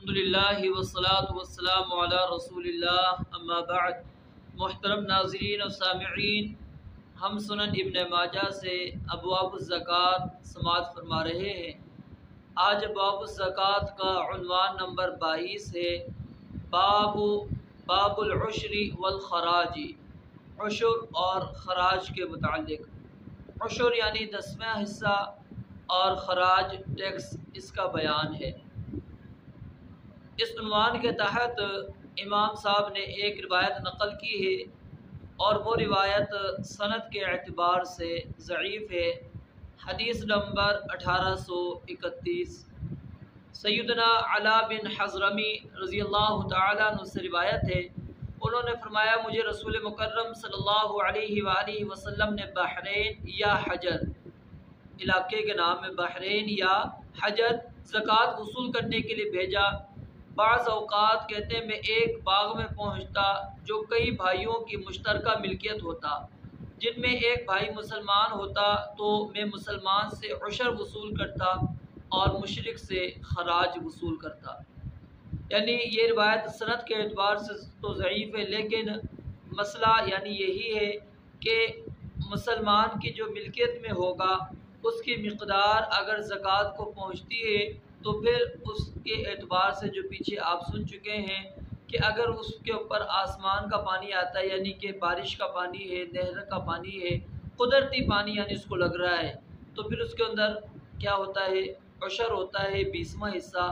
الحمدللہ والصلاة والسلام علی رسول اللہ اما بعد۔ محترم ناظرین و سامعین، ہم سنن ابن ماجہ سے ابواب الزکوٰۃ سماعت فرما رہے ہیں۔ آج ابواب الزکوٰۃ کا عنوان نمبر 22 ہے، باب العشر والخراج، عشر اور خراج کے متعلق۔ عشر یعنی 10واں حصہ اور خراج ٹیکس، اس کا بیان ہے۔ اس عنوان کے تحت امام صاحب نے ایک روایت نقل کی ہے اور وہ روایت سند کے اعتبار سے ضعیف ہے۔ حدیث نمبر 1831 سیدنا علا بن حضرمی رضی اللہ تعالیٰ عنہ سے روایت ہے، انہوں نے فرمایا مجھے رسول مکرم صلی اللہ علیہ وآلہ وسلم نے بحرین یا حجر، علاقے کے نام میں بحرین یا حجر، زکوٰۃ وصول کرنے کے لیے بھیجا۔ بعض اوقات کہتے ہیں میں ایک باغ میں پہنچتا جو کئی بھائیوں کی مشترکہ ملکیت ہوتا، جن میں ایک بھائی مسلمان ہوتا تو میں مسلمان سے عشر وصول کرتا اور مشرک سے خراج وصول کرتا۔ یعنی یہ روایت سند کے اعتبار سے تو ضعیف ہے، لیکن مسئلہ یعنی یہی ہے کہ مسلمان کی جو ملکیت میں ہوگا اس کی مقدار اگر زکوٰۃ کو پہنچتی ہے تو پھر اس کے اعتبار سے جو پیچھے آپ سن چکے ہیں کہ اگر اس کے اوپر آسمان کا پانی آتا ہے، یعنی کہ بارش کا پانی ہے، نہر کا پانی ہے، قدرتی پانی یعنی اس کو لگ رہا ہے، تو پھر اس کے اندر کیا ہوتا ہے، عشر ہوتا ہے 20واں حصہ۔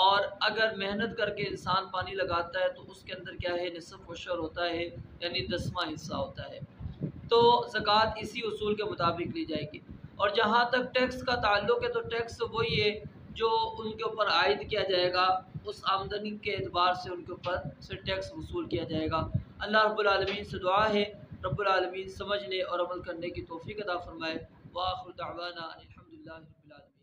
اور اگر محنت کر کے انسان پانی لگاتا ہے تو اس کے اندر کیا ہے، نصف عشر ہوتا ہے، یعنی 10واں حصہ ہوتا ہے۔ تو زکوٰۃ اسی اصول کے مطابق لی جائے گی۔ اور جہاں تک ٹیکس کا تعلق ہے تو ٹیکس وہی ہے جو ان کے اوپر عائد کیا جائے گا، اس آمدنی کے اعتبار سے ان کے اوپر سے ٹیکس وصول کیا جائے گا۔ اللہ رب العالمین سے دعا ہے رب العالمین سمجھنے اور عمل کرنے کی توفیق عطا فرمائے۔ وآخر دعوانا الحمدللہ رب العالمین۔